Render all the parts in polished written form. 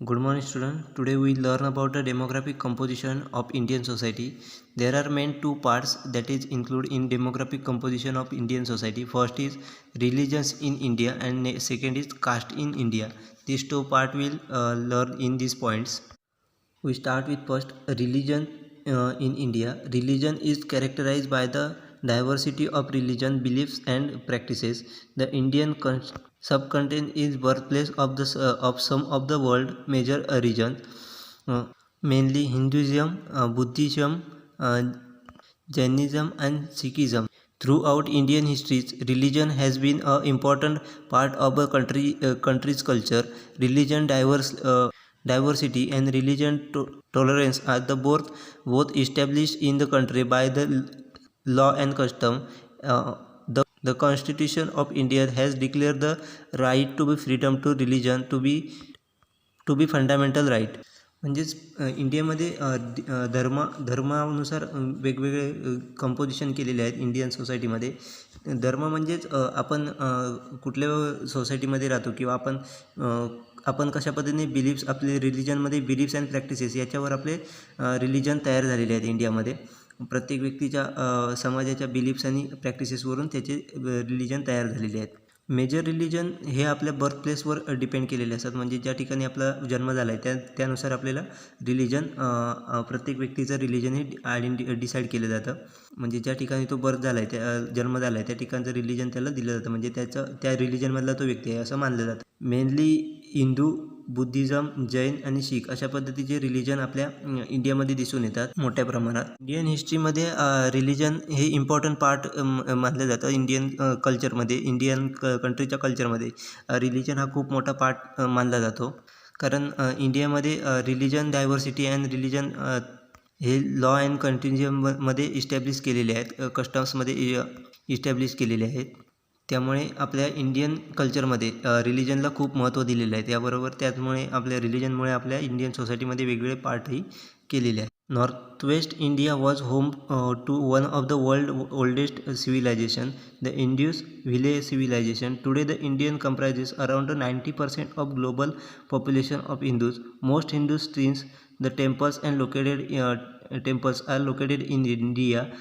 Good morning student. Today we learn about the demographic composition of Indian society. There are main two parts that is included in demographic composition of Indian society. First is religions in India and second is caste in India. These two part will learn in these points. We start with first religion in India. Religion is characterized by the diversity of religion, beliefs, and practices. The Indian subcontinent is birthplace of of some of the world major region, uh, mainly Hinduism, Buddhism, Jainism, and Sikhism. Throughout Indian history, religion has been an important part of a country's culture. Religion diversity and religion tolerance are the both established in the country by the law and custom. The Constitution of India has declared the right to be freedom to religion to be fundamental right. म्हणजेच इंडियामध्ये धर्मानुसार वेगवेगळे composition केलेले आहेत Indian सोसायटीमध्ये. धर्म म्हणजेच आपण कुठल्या सोसायटीमध्ये राहतो किंवा आपण कशा पद्धतीने बिलीफ्स आपले रिलिजनमध्ये बिलीफ्स अँड प्रॅक्टिसेस याच्यावर आपले रिलिजन तयार झालेले आहेत इंडियामध्ये. प्रत्येक व्यक्तीच्या समाजाच्या बिलीफ्स आणि प्रॅक्टिसेसवरून त्याचे रिलिजन तयार झालेले आहेत. मेजर रिलिजन हे आपल्या बर्थ प्लेसवर डिपेंड केलेले असतात. म्हणजे ज्या ठिकाणी आपला जन्म झाला आहे त्यानुसार आपल्याला रिलिजन प्रत्येक व्यक्तीचं रिलिजन हे डिसाईड केलं जातं. म्हणजे ज्या ठिकाणी तो बर्थ झाला आहे जन्म झाला आहे त्या ठिकाणचं रिलिजन त्याला दिलं जातं. म्हणजे त्या रिलिजनमधला तो व्यक्ती आहे असं मानलं जातं. मेनली हिंदू, बुद्धिझम, जैन आणि शीख अशा पद्धतीचे रिलिजन आपल्या इंडियामध्ये दिसून येतात मोठ्या प्रमाणात. इंडियन हिस्ट्रीमध्ये रिलिजन हे इम्पॉर्टंट पार्ट मानलं जातं. इंडियन कल्चरमध्ये इंडियन कंट्रीच्या कल्चरमध्ये रिलिजन हा खूप मोठा पार्ट मानला जातो. कारण इंडियामध्ये रिलिजन डायव्हर्सिटी अँड रिलिजन हे लॉ अँड कंटिन्युममध्ये इस्टॅब्लिश केलेले आहेत, कस्टम्समध्ये इस्टॅब्लिश केलेले आहेत. त्यामुळे आपल्या इंडियन कल्चरमध्ये रिलिजनला खूप महत्त्व दिलेलं आहे. त्याचमुळे आपल्या रिलिजनमुळे आपल्या इंडियन सोसायटीमध्ये वेगवेगळे पार्टही केलेले आहेत. Northwest India was home to one of the world oldest civilization, the Indus Valley civilization. Today the Indian comprises around 90% of global population of Hindus. Most Hindu shrines, the temples are located in India,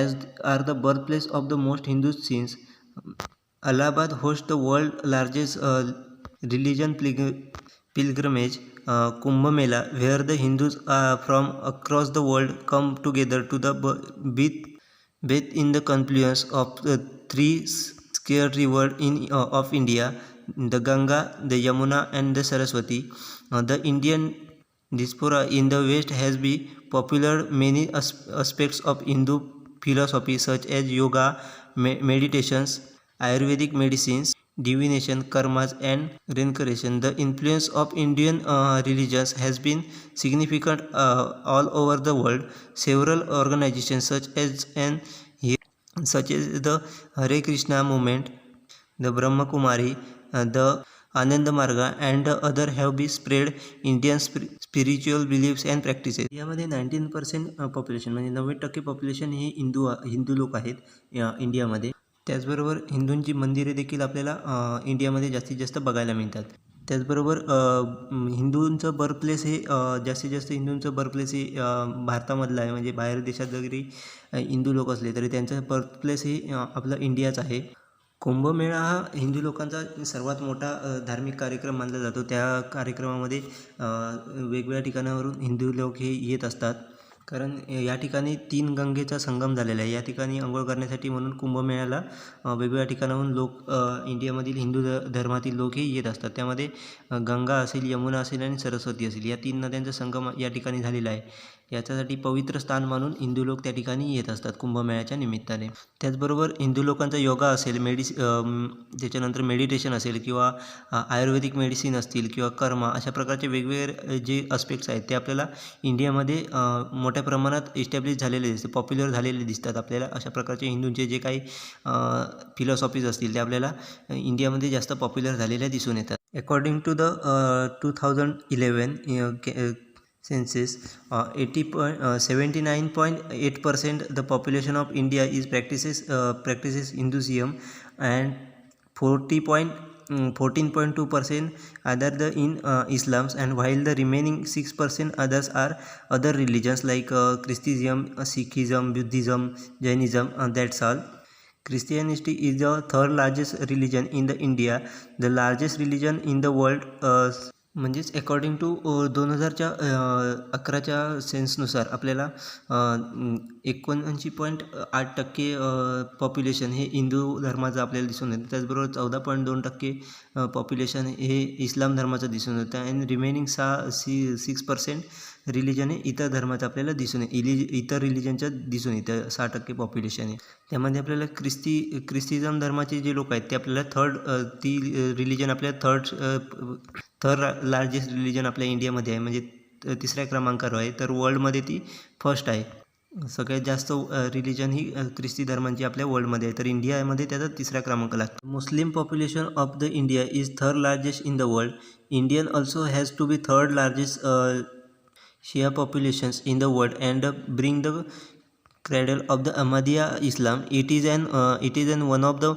as are the birthplace of the most Hindu shrines. Allahabad hosts the world's largest religion pilgrimage, Kumbh Mela, where the Hindus from across the world come together to bathe in the confluence of the three sacred rivers of India, the Ganga, the Yamuna, and the Saraswati. The Indian diaspora in the West has been popular many aspects of Hindu philosophy such as yoga, meditations, Ayurvedic medicines, divination, karmas, and reincarnation. The influence of Indian religions has been significant all over the world. Several organizations such as the Hare Krishna movement, the Brahma Kumari, the Ananda Marga, and other have been spread Indian spiritual beliefs and practices. यामध्ये 19% population म्हणजे 90% population हे हिंदू लोक आहेत इंडियामध्ये. त्याचबरोबर हिंदूंची मंदिरे देखील आपल्याला इंडियामध्ये जास्तीत जास्त बघायला मिळतात. त्याचबरोबर हिंदूंचं बर्थप्लेस हे जास्तीत जास्त हिंदूंचं बर्थप्लेस हे भारतामधलं आहे. म्हणजे बाहेर देशात जरी हिंदू लोक असले तरी त्यांचं बर्थप्लेस हे आपलं इंडियाच आहे. कुंभमेळा हा हिंदू लोकांचा सर्वात मोठा धार्मिक कार्यक्रम मानला जातो. त्या कार्यक्रमामध्ये वेगवेगळ्या ठिकाणावरून हिंदू लोक हे येत असतात. कारण या ठिकाणी 3 गंगेचा संगम झालेला आहे. या ठिकाणी अंघोळ करण्यासाठी म्हणून कुंभमेळ्याला वेगवेगळ्या ठिकाणाहून लोक इंडियामधील हिंदू धर्मातील लोक हे येत असतात. त्यामध्ये गंगा असेल, यमुना असेल आणि सरस्वती असेल या 3 नद्यांचा संगम या ठिकाणी झालेला आहे. याच्यासाठी पवित्र स्थान मानून हिंदू लोक त्या ठिकाणी येत असतात कुंभमेळ्याच्या निमित्ताने. त्याचबरोबर हिंदू लोकांचा योगा असेल, त्याच्यानंतर मेडिटेशन असेल किंवा आयुर्वेदिक मेडिसिन असतील किंवा कर्म अशा प्रकारचे वेगवेगळे जे अस्पेक्ट्स आहेत ते आपल्याला इंडियामध्ये मोठ्या प्रमाणात इस्टॅब्लिश झालेले दिसते, पॉप्युलर झालेले दिसतात आपल्याला. अशा प्रकारचे हिंदूंचे जे काही फिलॉसॉफीज असतील ते आपल्याला इंडियामध्ये जास्त पॉप्युलर झालेल्या दिसून येतात. According to the 2011 census, 79.8% the population of India is practices Hinduism, and 40 14.2% other the in Islam, and while the remaining 6% others are other religions like Christianism, Sikhism, Buddhism, Jainism. That's all. Christianity is the third largest religion in the India, the largest religion in the world. म्हणजेच according to 2011च्या सेन्सनुसार आपल्याला 79.8% population हे हिंदू धर्माचं आपल्याला दिसून येतं. त्याचबरोबर 14.2% population हे इस्लाम धर्माचं दिसून येतं, आणि रिमेनिंग 6% रिलिजन हे इतर धर्माचं आपल्याला दिसून इतर रिलिजनच्या दिसून येतं. 6% पॉप्युलेशन आहे. त्यामध्ये आपल्याला ख्रिस्तिझम धर्माचे जे लोक आहेत ते आपल्याला ती रिलिजन आपल्याला थर्ड लार्जेस्ट रिलिजन आपल्या इंडियामध्ये आहे, म्हणजे तिसऱ्या क्रमांकावर आहे. तर वर्ल्डमध्ये ती फर्स्ट आहे. सगळ्यात जास्त रिलिजन ही ख्रिस्ती धर्मांची आपल्या वर्ल्डमध्ये आहे, तर इंडियामध्ये त्याचा तिसरा क्रमांक लागतो. Muslim population of the India is third largest in the world. Indian also has to be third largest Shia populations in the world and bring the cradle of the Ahmadiyya Islam. It is one of the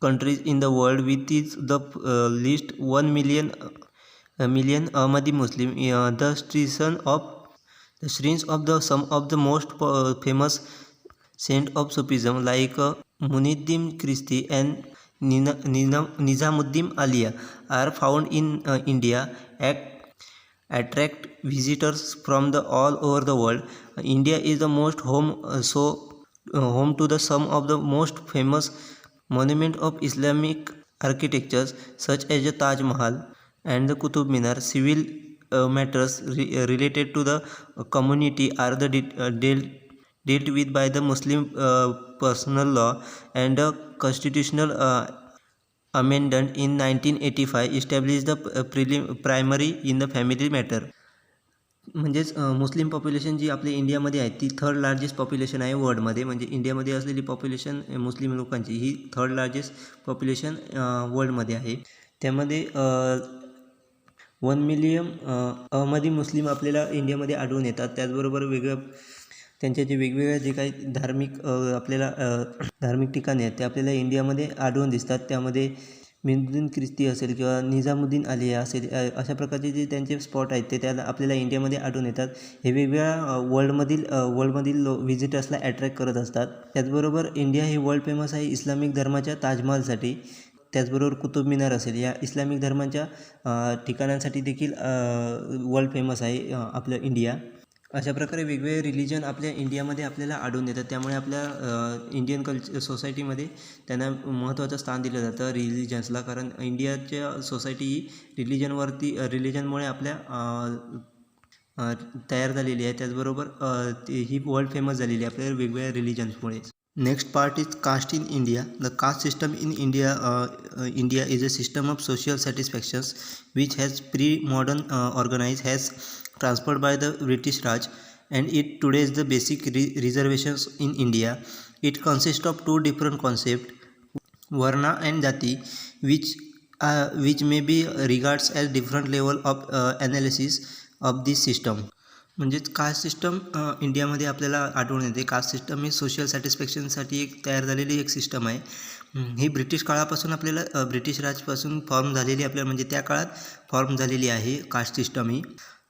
countries in the world with the least 1 million Ahmadi Muslim. The shrines of the some of the most famous saint of Sufism like Muinuddin Chishti and Nizamuddin Auliya are found in India. Attract visitors from all over the world. India is the most home to the some of the most famous monuments of Islamic architectures such as the Taj Mahal and the Qutub Minar. Civil matters related to the community are dealt with by the Muslim personal law, and the constitutional amendment in 1985 established the primary in the family matter. म्हणजेच मुस्लिम population जी आपल्या इंडियामध्ये आहे ती third largest population आहे वर्ल्डमध्ये. म्हणजे इंडियामध्ये असलेली पॉप्युलेशन मुस्लिम लोकांची ही थर्ड लार्जेस्ट पॉप्युलेशन वर्ल्डमध्ये आहे. त्यामध्ये 1 मिलियन अहमदी मुस्लिम आपल्याला इंडियामध्ये आढळून येतात. त्याचबरोबर त्यांचे जे वेगवेगळे जे काही आपल्याला धार्मिक ठिकाणे आहेत ते आपल्याला इंडियामध्ये आढळून दिसतात. त्यामध्ये मुइनुद्दीन चिश्ती असेल किंवा निजामुद्दीन आलिया असेल, अशा प्रकारचे जे त्यांचे स्पॉट आहेत ते त्याला आपल्याला इंडियामध्ये आढळून येतात. हे वेगवेगळ्या वर्ल्डमधील व्हिजिटर्सला अट्रॅक्ट करत असतात. त्याचबरोबर इंडिया ही वर्ल्ड फेमस आहे इस्लामिक धर्माच्या ताजमहालसाठी. त्याचबरोबर कुतुब मिनार असेल, या इस्लामिक धर्माच्या ठिकाणांसाठी देखील वर्ल्ड फेमस आहे आपलं इंडिया. अशा प्रकारे वेगवेगळे रिलिजन आपल्या इंडियामध्ये आपल्याला आढळून येतात. त्यामुळे आपल्या इंडियन सोसायटीमध्ये त्यांना महत्त्वाचं स्थान दिलं जातं रिलिजन्सला, कारण इंडियाच्या सोसायटी ही रिलिजनमुळे आपल्या तयार झालेली आहे. त्याचबरोबर ही वर्ल्ड फेमस झालेली आहे आपल्या वेगवेगळ्या रिलिजन्समुळे. Next part is caste in India. The caste system in India is a system of social satisfactions which has pre-modern organized has transferred by the British Raj, and it today is the basic reservations in India. It consists of two different concepts, Varna and Jati, which may be regarded as different level of analysis of this system. म्हणजेच caste system इंडियामध्ये आपल्याला आढळून येते. Caste system ही social सॅटिस्फॅक्शनसाठी एक तयार झालेली एक system आहे. ही ब्रिटिश काळापासून आपल्याला ब्रिटिश राजपासून फॉर्म झालेली आपल्याला म्हणजे त्या काळात फॉर्म झालेली आहे कास्ट सिस्टम ही.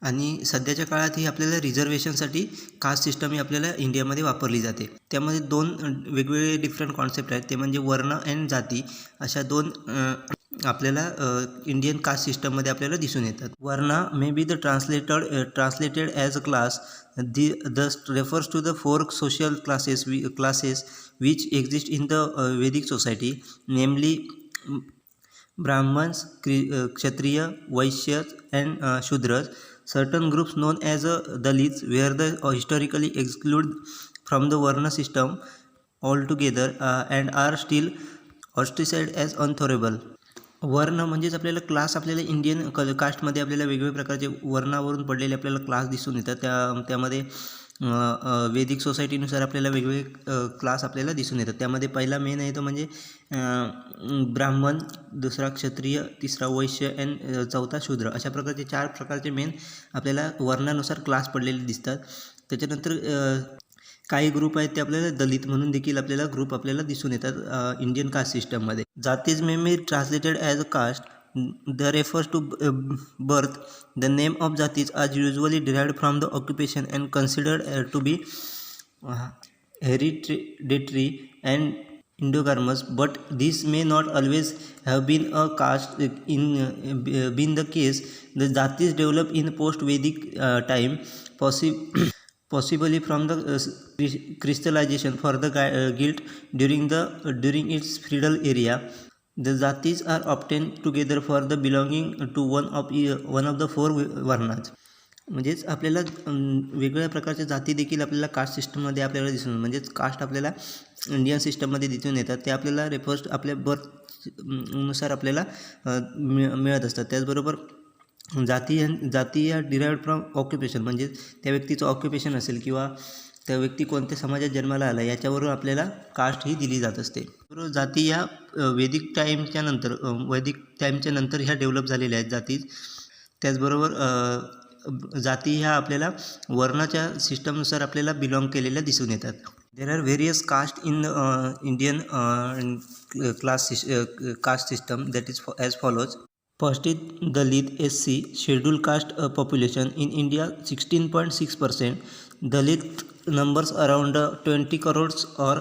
आणि सध्याच्या काळात ही आपल्याला रिझर्वेशनसाठी कास्ट सिस्टम ही आपल्याला इंडियामध्ये वापरली जाते. त्यामध्ये 2 वेगवेगळे डिफरंट कॉन्सेप्ट आहेत, ते म्हणजे वर्ण अँड जाती. अशा 2 आपल्याला इंडियन कास्ट सिस्टममध्ये आपल्याला दिसून येतात. वर्ण may be the translated as a class. Thus refers to the 4 social classes which exist in the Vedic society, namely Brahmins, Kshatriya, Vaishyas and Shudras. Certain groups known as Dalits were the historically excluded from the Varna system altogether and are still ostracized as untouchable. वर्ण म्हणजेच आपल्याला class, आपल्याला Indian कास्टमध्ये आपल्याला वेगवेगळ्या प्रकारचे वर्णावरून पडलेले आपल्याला क्लास दिसून येतात. त्यामध्ये वैदिक सोसायटीनुसार आपल्याला वेगवेगळे क्लास आपल्याला दिसून येतात. त्यामध्ये पहिला मेन आहे तो म्हणजे ब्राह्मण, दुसरा क्षत्रिय, तिसरा वैश्य अँड चौथा शूद्र. अशा प्रकारचे 4 प्रकारचे मेन आपल्याला वर्णानुसार क्लास पडलेले दिसतात. त्याच्यानंतर काही ग्रुप आहेत ते आपल्याला दलित म्हणून देखील आपल्याला ग्रुप आपल्याला दिसून येतात इंडियन कास्ट सिस्टममध्ये. Jatis may be translated as a caste. The refers to birth. The name of jatis are usually derived from the occupation and considered to be hereditary and endogamous, but this may not always have been a caste been the case. The jatis developed in post-Vedic time, possibly from the crystallization for the guilt during its feudal area. The jatis are obtained together for the belonging to one of the four varnas. म्हणजेच आपल्याला वेगवेगळ्या प्रकारच्या जाती देखील आपल्याला caste सिस्टममध्ये आपल्याला दिसून, म्हणजेच कास्ट आपल्याला इंडियन सिस्टममध्ये दिसून येतात. ते आपल्याला रेफर्स आपल्या बर्थनुसार आपल्याला मिळत असतात. त्याचबरोबर जाती या डिराइव्ड फ्रॉम ऑक्युपेशन, म्हणजे त्या व्यक्तीचं ऑक्युपेशन असेल किंवा त्या व्यक्ती कोणत्या समाजात जन्माला आला याच्यावरून आपल्याला कास्ट ही दिली जात असते. बरोबर, जाती या वैदिक टाईमच्या नंतर ह्या डेव्हलप झालेल्या आहेत जाती. त्याचबरोबर जाती ह्या आपल्याला वर्णाच्या सिस्टमनुसार आपल्याला बिलॉंग केलेल्या दिसून येतात. There are various caste in Indian caste system that is as follows. First is Dalit SC, schedule caste population in India 16.6%. Dalit numbers around 20 crores or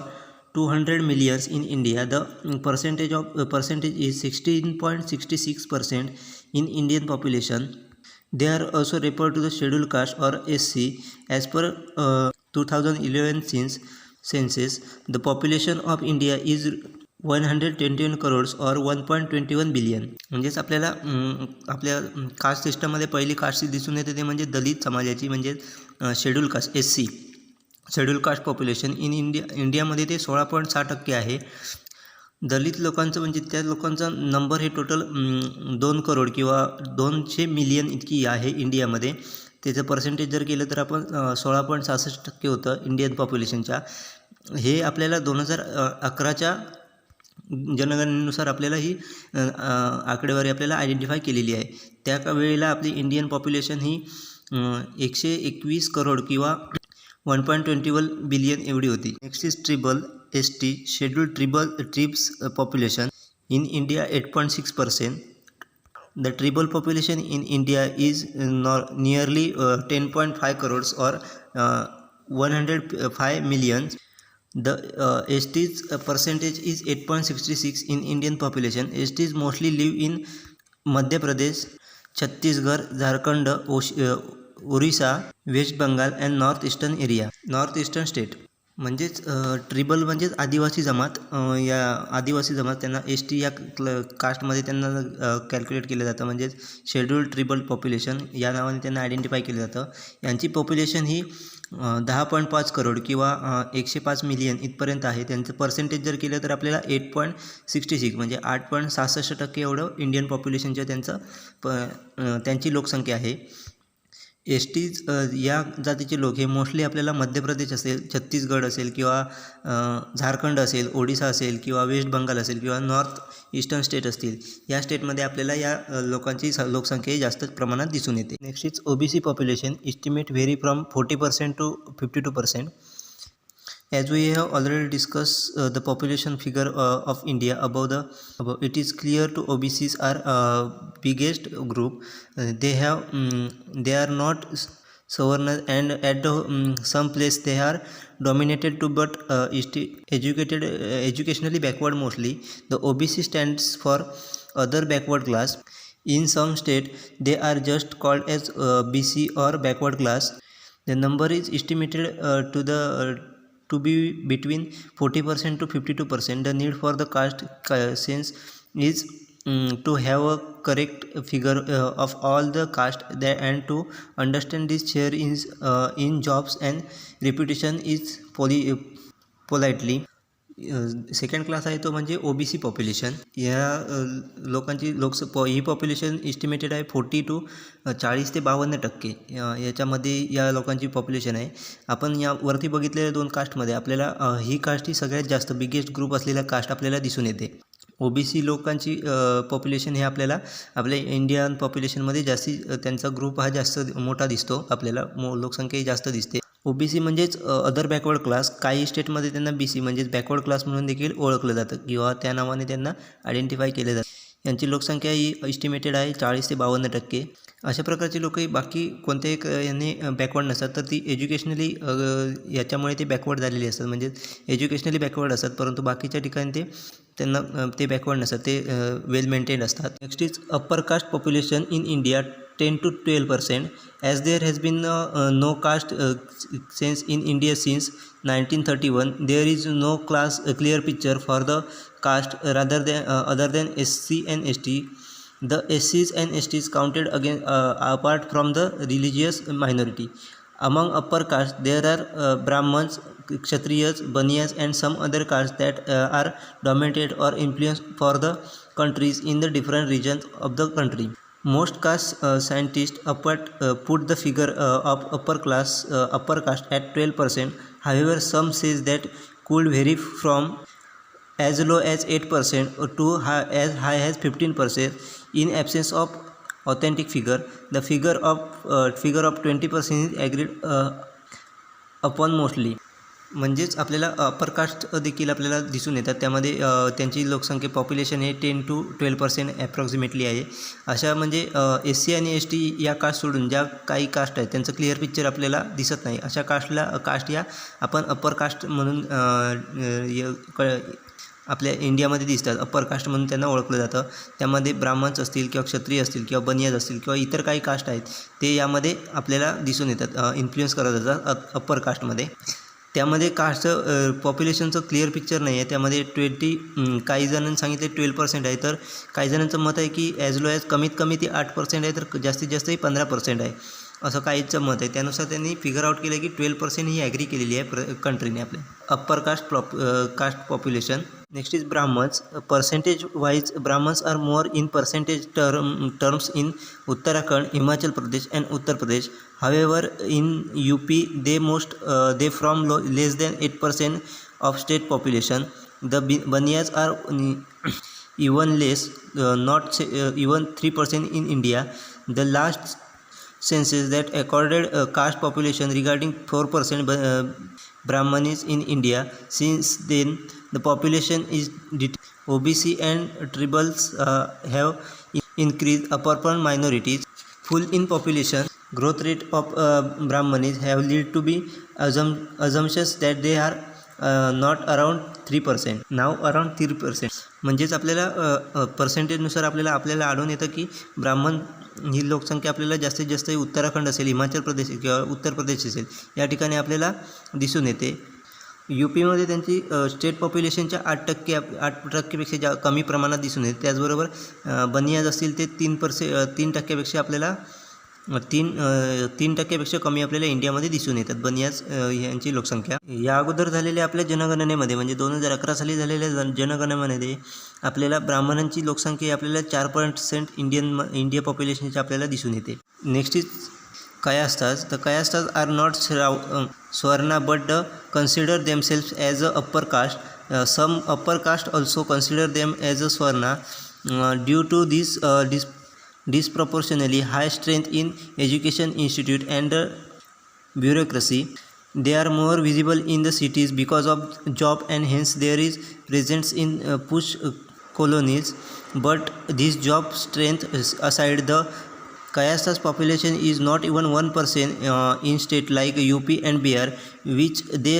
200 millions in India. The percentage is 16.66% in Indian population. They are also referred to the scheduled caste or SC. As per 2011 census, the population of India is 121 crores or 1.21 billion. म्हणजेच आपल्याला आपल्या caste सिस्टममध्ये पहिली caste दिसून येते ते म्हणजे दलित समाजाची, म्हणजे schedule caste SC. Schedule caste population in इंडियामध्ये ते 16.6% आहे. दलित लोकांचं म्हणजे त्या लोकांचा नंबर हे टोटल 2 करोड किंवा 200 मिलियन इतकी आहे इंडियामध्ये. त्याचं पर्सेंटेज जर केलं तर आपण 16.66% होतं इंडियन पॉप्युलेशनच्या. हे आपल्याला 2011च्या जनगणनेनुसार आपल्याला ही आकडेवारी आपल्याला आयडेंटिफाय केलेली आहे. त्या वेळेला आपली इंडियन पॉप्युलेशन ही 121 करोड किंवा 1.21 बिलियन एवढी होती. Next is tribal ST, scheduled tribes population in India 8.6%. The tribal population in India is nearly 10.5 crores or 105 million. The ST's percentage is 8.66 in Indian population. ST's mostly live in Madhya Pradesh, Chhattisgarh, Jharkhand, Orissa, West Bengal and northeastern state. म्हणजेच ट्रिबल म्हणजेच आदिवासी जमात. या आदिवासी जमात त्यांना ST या कास्टमध्ये त्यांना calculate केलं जातं. म्हणजेच शेड्यूल्ड ट्रिबल पॉप्युलेशन या नावाने त्यांना आयडेंटिफाय केलं जातं. यांची पॉप्युलेशन ही 10.5 करोड किंवा 105 मिलियन इथपर्यंत आहे. त्यांचं पर्सेंटेज जर केलं तर आपल्याला 8.66 म्हणजे 8.66% एवढं इंडियन पॉप्युलेशनच्या त्यांची लोकसंख्या आहे. ST's या जातीचे लोक हे मोस्टली आपल्याला मध्य प्रदेश असेल, छत्तीसगड असेल किंवा झारखंड असेल, ओडिसा असेल किंवा वेस्ट बंगाल असेल किंवा नॉर्थ ईस्टर्न स्टेट असतील, या स्टेटमध्ये आपल्याला या लोकांची लोकसंख्या जास्त प्रमाणात दिसून येते. Next is OBC population. Estimate very from 40% to 52%. As we have already discussed the population figure of India above, it is clear to OBCs are biggest group. They are not Savarna and at some place they are dominated to but educationally backward mostly. The OBC stands for other backward class. In some state they are just called as BC or backward class. The number is estimated to be between 40% to 52%. The need for the caste census is to have a correct figure of all the caste and to understand this share in jobs and reputation is politely. Second class आहे तो म्हणजे OBC population. या लोकांची ही population estimated आहे 40 to 40 ते 52%. याच्यामध्ये या लोकांची पॉप्युलेशन आहे. आपण यावरती बघितलेल्या 2 कास्टमध्ये आपल्याला ही कास्ट ही सगळ्यात जास्त बिगेस्ट ग्रुप असलेला कास्ट आपल्याला दिसून येते. OBC लोकांची पॉप्युलेशन हे आपल्याला आपल्या इंडियन पॉप्युलेशनमध्ये जास्ती त्यांचा ग्रुप हा जास्त मोठा दिसतो. आपल्याला लोकसंख्या जास्त दिसते. OBC म्हणजेच अदर बॅकवर्ड क्लास. काही स्टेटमध्ये त्यांना BC म्हणजेच बॅकवर्ड क्लास म्हणून देखील ओळखलं जातं किंवा त्या नावाने त्यांना आयडेंटिफाय केलं जातं. यांची लोकसंख्या ही एस्टिमेटेड आहे 40 ते 52%. अशा प्रकारची लोकही बाकी कोणत्याही यांनी बॅकवर्ड नसतात, तर ती एज्युकेशनली याच्यामुळे ते बॅकवर्ड झालेली असतात, म्हणजे एज्युकेशनली बॅकवर्ड असतात, परंतु बाकीच्या ठिकाणी त्यांना ते बॅकवर्ड नसतात, ते वेल मेंटेन्ड असतात. Next is upper caste population in India 10 to 12%. As there has been no caste sense in India since 1931, there is no clear picture for the caste other than SC and ST. The SCs and STs counted again apart from the religious minority. Among upper caste, there are Brahmins, Kshatriyas, Baniyas, and some other castes that are dominated or influenced for the countries in the different regions of the country. Most caste scientists put the figure of upper caste at 12%. However, some says that could vary from as low as 8% to as high as 15%. In absence of authentic figure, the figure of 20% is agreed upon mostly. म्हणजेच आपल्याला upper caste देखील आपल्याला दिसून येतात. त्यामध्ये त्यांची लोकसंख्या population हे 10 to 12% ॲप्रॉक्सिमेटली आहे. अशा म्हणजे SC आणि ST या कास्ट सोडून ज्या काही कास्ट आहेत त्यांचं क्लिअर पिक्चर आपल्याला दिसत नाही. अशा कास्ट या आपण अप्पर कास्ट म्हणून आपल्या इंडियामध्ये दिसतात. अप्पर कास्ट म्हणून त्यांना ओळखलं जातं. त्यामध्ये ब्राह्मण्स असतील किंवा क्षत्रिय असतील किंवा बनियाज असतील किंवा इतर काही कास्ट आहेत ते यामध्ये आपल्याला दिसून येतात, इन्फ्लुएन्स करत असतात अप्पर कास्टमध्ये. त्यामध्ये कास्ट पॉप्युलेशनचं क्लिअर पिक्चर नाही आहे. त्यामध्ये काही जणांनी सांगितले 12% आहे, तर काही जणांचं मत आहे की ॲज लो ॲज कमीत कमी ती 8% आहे, तर जास्तीत जास्तही 15% आहे, असं काहीचं मत आहे. त्यानुसार त्यांनी फिगर आउट केलं की 12% ही ॲग्री केलेली आहे कंट्रीने आपल्या upper caste population. Next is Brahmins. Percentage wise Brahmins are more in percentage terms in Uttarakhand, Himachal Pradesh and Uttar Pradesh. However, in UP, they form less than 8% of state population. The Baniyas are even less, not even 3% in India. The last census that accorded caste population regarding 4% Brahmanis in India. Since then, the population is OBC and tribals have increased upon minorities. Full in population growth rate of Brahmanis have led to be assumptions that they are not around 3%, now around 3%. म्हणजेच आपल्याला पर्सेंटेजनुसार आपल्याला आढळून येतं की ब्राह्मण ही लोकसंख्या आपल्याला जास्तीत जास्त उत्तराखंड असेल, हिमाचल प्रदेश किंवा उत्तर प्रदेश असेल या ठिकाणी आपल्याला दिसून येते. UPमध्ये त्यांची स्टेट पॉप्युलेशनच्या 8%पेक्षा कमी प्रमाणात दिसून येते. त्याचबरोबर बनियाज असतील ते 3%पेक्षा आपल्याला 3% कमी आपल्याला इंडियामध्ये दिसून येतात बनियाज यांची लोकसंख्या. या अगोदर झालेल्या आपल्या जनगणनेमध्ये म्हणजे 2011 साली झालेल्या जनगणनेमध्ये आपल्याला ब्राह्मणांची लोकसंख्या आपल्याला 4% इंडिया पॉप्युलेशनची आपल्याला दिसून येते. Next is Kayasthas. The Kayasthas are not Swarna but consider themselves as a upper caste. Some upper caste also consider them as a Swarna. Due to this disproportionately high strength in education institute and bureaucracy, they are more visible in the cities because of job, and hence there is presence in push colonies. But this job strength aside, the Kayasta's population is not even 1% in state like UP and Bihar, which they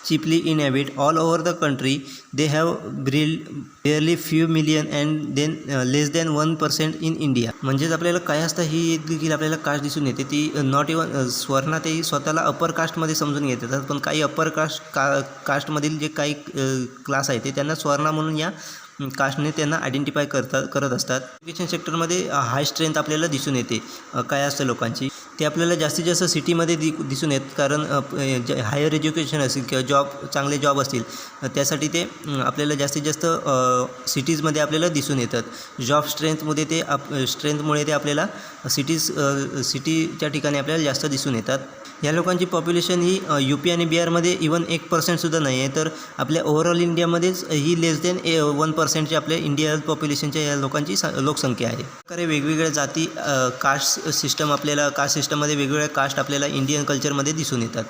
cheaply inhabit. All over the country, they have barely few million and then less than 1% in India. म्हणजेच आपल्याला कायस्था ही देखील आपल्याला caste दिसून येते. ती not even Swarna ते स्वतःला अपर कास्टमध्ये समजून घेतात, पण काही अपर कास्टमधील जे काही क्लास आहे ते त्यांना स्वर्णा म्हणून या कास्टने त्यांना आयडेंटिफाय करत असतात. एज्युकेशन सेक्टरमध्ये हाय स्ट्रेंथ आपल्याला दिसून येते कायस्थ लोकांची. ते आपल्याला जास्तीत जास्त सिटीमध्ये दिसून येत, कारण हायर एज्युकेशन असेल किंवा चांगले जॉब असतील त्यासाठी ते आपल्याला जास्तीत जास्त सिटीजमध्ये आपल्याला दिसून येतात. जॉब स्ट्रेंथमुळे ते आपल्याला सिटीच्या ठिकाणी आपल्याला जास्त दिसून येतात. या लोकांची पॉप्युलेशन ही UP आणि बिहारमध्ये इवन 1% नाही आहे, तर आपल्या ओव्हरऑल इंडियामध्येच ही लेस दॅन 1%ची आपल्या इंडिया पॉप्युलेशनच्या या लोकांची लोकसंख्या आहे. प्रकारे वेगवेगळ्या जाती कास्ट सिस्टममध्ये वेगवेगळ्या कास्ट आपल्याला इंडियन कल्चरमध्ये दिसून येतात.